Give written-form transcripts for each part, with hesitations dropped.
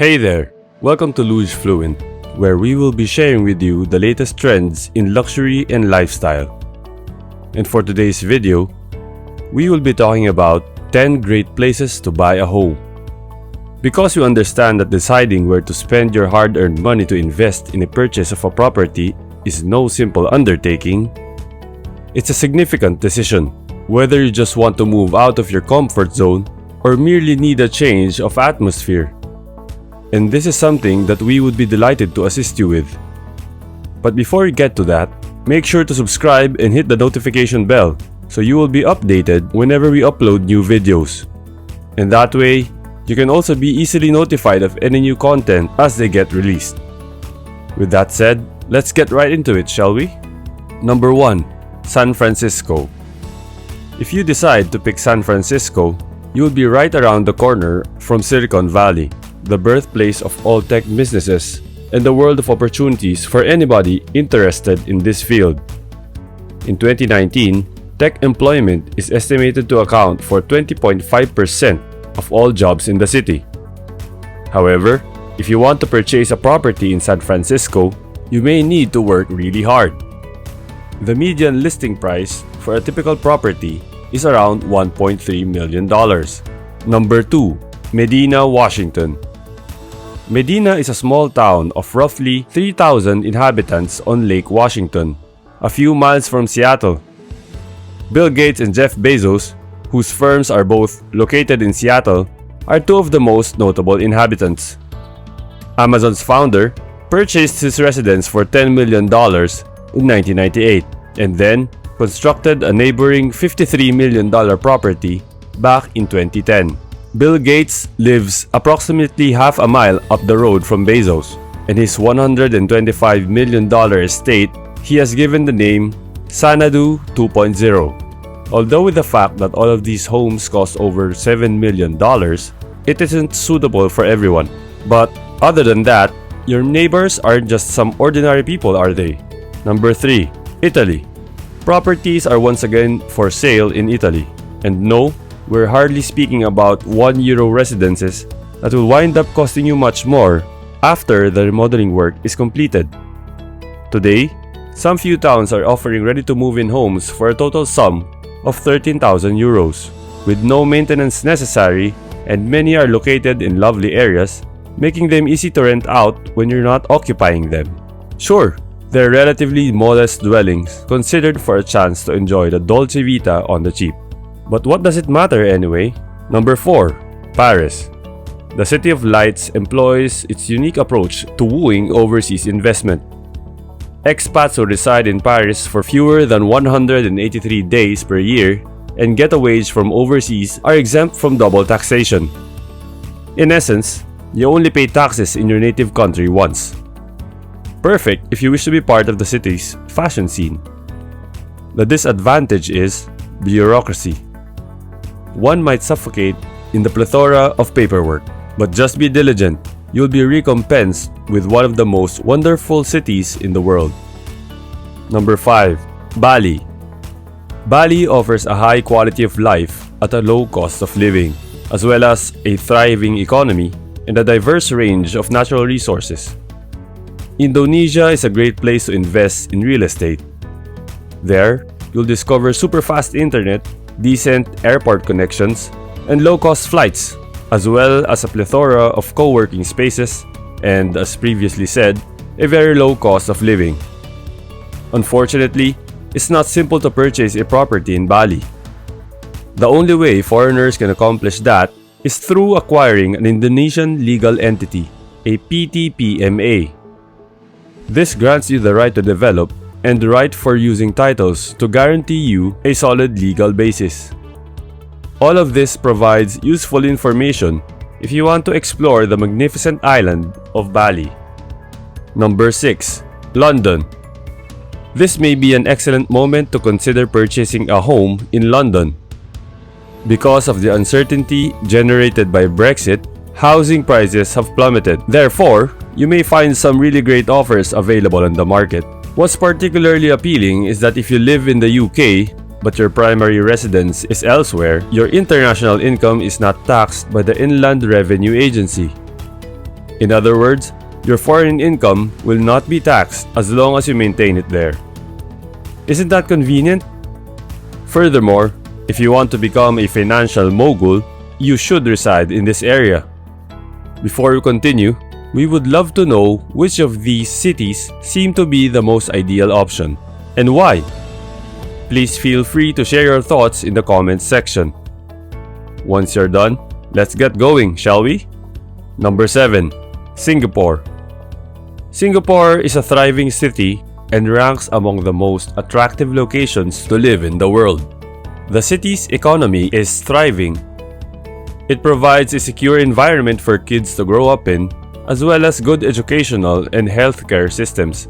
Hey there! Welcome to Luge Fluent, where we will be sharing with you the latest trends in luxury and lifestyle. And for today's video, we will be talking about 10 great places to buy a home. Because you understand that deciding where to spend your hard-earned money to invest in a purchase of a property is no simple undertaking, it's a significant decision, whether you just want to move out of your comfort zone or merely need a change of atmosphere. And this is something that we would be delighted to assist you with. But before we get to that, make sure to subscribe and hit the notification bell so you will be updated whenever we upload new videos. And that way, you can also be easily notified of any new content as they get released. With that said, let's get right into it, shall we? Number 1. San Francisco. If you decide to pick San Francisco, you will be right around the corner from Silicon Valley, the birthplace of all tech businesses and the world of opportunities for anybody interested in this field. In 2019, tech employment is estimated to account for 20.5% of all jobs in the city. However, if you want to purchase a property in San Francisco, you may need to work really hard. The median listing price for a typical property is around $1.3 million. Number 2. Medina, Washington. Medina is a small town of roughly 3,000 inhabitants on Lake Washington, a few miles from Seattle. Bill Gates and Jeff Bezos, whose firms are both located in Seattle, are two of the most notable inhabitants. Amazon's founder purchased his residence for $10 million in 1998 and then constructed a neighboring $53 million property back in 2010. Bill Gates lives approximately half a mile up the road from Bezos, and his $125 million estate he has given the name Xanadu 2.0. Although with the fact that all of these homes cost over $7 million, it isn't suitable for everyone. But other than that, your neighbors aren't just some ordinary people, are they? Number 3. Italy. Properties are once again for sale in Italy. And no, we're hardly speaking about €1 residences that will wind up costing you much more after the remodeling work is completed. Today, some few towns are offering ready-to-move-in homes for a total sum of €13,000, with no maintenance necessary, and many are located in lovely areas, making them easy to rent out when you're not occupying them. Sure, they're relatively modest dwellings considered for a chance to enjoy the Dolce Vita on the cheap. But what does it matter anyway? Number 4. Paris. The City of Lights employs its unique approach to wooing overseas investment. Expats who reside in Paris for fewer than 183 days per year and get a wage from overseas are exempt from double taxation. In essence, you only pay taxes in your native country once. Perfect if you wish to be part of the city's fashion scene. The disadvantage is bureaucracy. One might suffocate in the plethora of paperwork, but just be diligent. You'll be recompensed with one of the most wonderful cities in the world. Number 5. Bali. Bali offers a high quality of life at a low cost of living, as well as a thriving economy and a diverse range of natural resources. Indonesia is a great place to invest in real estate. There, you'll discover super fast internet, decent airport connections, and low-cost flights, as well as a plethora of co-working spaces and, as previously said, a very low cost of living. Unfortunately, it's not simple to purchase a property in Bali. The only way foreigners can accomplish that is through acquiring an Indonesian legal entity, a PTPMA. This grants you the right to develop and the right for using titles to guarantee you a solid legal basis. All of this provides useful information if you want to explore the magnificent island of Bali. Number 6. London. This may be an excellent moment to consider purchasing a home in London. Because of the uncertainty generated by Brexit, housing prices have plummeted. Therefore, you may find some really great offers available on the market. What's particularly appealing is that if you live in the UK, but your primary residence is elsewhere, your international income is not taxed by the Inland Revenue Agency. In other words, your foreign income will not be taxed as long as you maintain it there. Isn't that convenient? Furthermore, if you want to become a financial mogul, you should reside in this area. Before we continue, we would love to know which of these cities seem to be the most ideal option and why. Please feel free to share your thoughts in the comments section. Once you're done, let's get going, shall we? Number 7. Singapore. Singapore is a thriving city and ranks among the most attractive locations to live in the world. The city's economy is thriving. It provides a secure environment for kids to grow up in, as well as good educational and healthcare systems.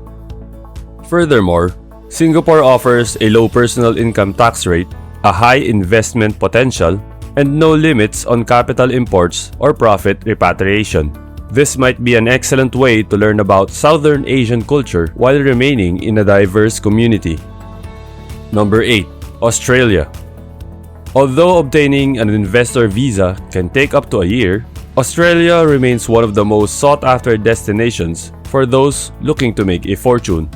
Furthermore, Singapore offers a low personal income tax rate, a high investment potential, and no limits on capital imports or profit repatriation. This might be an excellent way to learn about Southern Asian culture while remaining in a diverse community. Number 8. Australia. Although obtaining an investor visa can take up to a year, Australia remains one of the most sought-after destinations for those looking to make a fortune.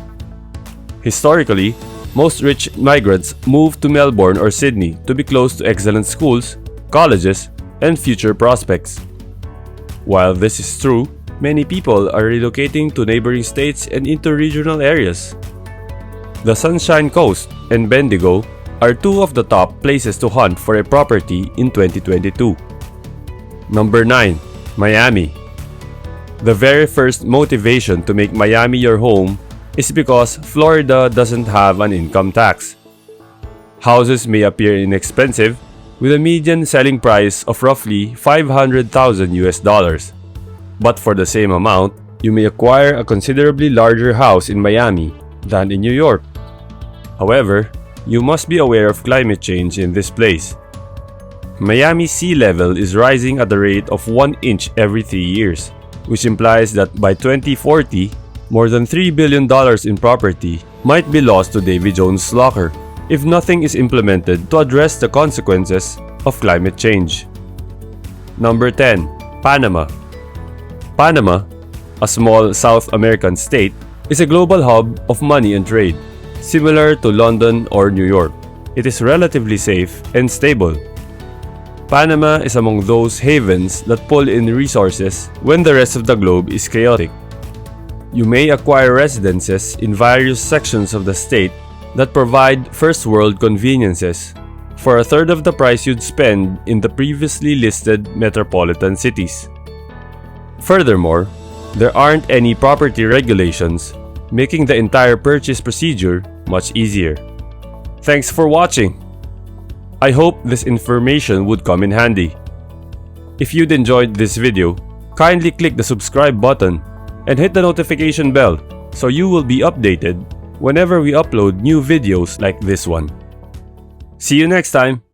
Historically, most rich migrants move to Melbourne or Sydney to be close to excellent schools, colleges, and future prospects. While this is true, many people are relocating to neighboring states and interregional areas. The Sunshine Coast and Bendigo are two of the top places to hunt for a property in 2022. Number 9. Miami. The very first motivation to make Miami your home is because Florida doesn't have an income tax. Houses may appear inexpensive, with a median selling price of roughly $500,000 US. But for the same amount, you may acquire a considerably larger house in Miami than in New York. However, you must be aware of climate change in this place. Miami's sea level is rising at the rate of 1 inch every 3 years, which implies that by 2040, more than $3 billion in property might be lost to Davy Jones' locker if nothing is implemented to address the consequences of climate change. Number 10. Panama. Panama, a small South American state, is a global hub of money and trade. Similar to London or New York, it is relatively safe and stable. Panama is among those havens that pull in resources when the rest of the globe is chaotic. You may acquire residences in various sections of the state that provide first-world conveniences for a third of the price you'd spend in the previously listed metropolitan cities. Furthermore, there aren't any property regulations, making the entire purchase procedure much easier. Thanks for watching! I hope this information would come in handy. If you'd enjoyed this video, kindly click the subscribe button and hit the notification bell so you will be updated whenever we upload new videos like this one. See you next time!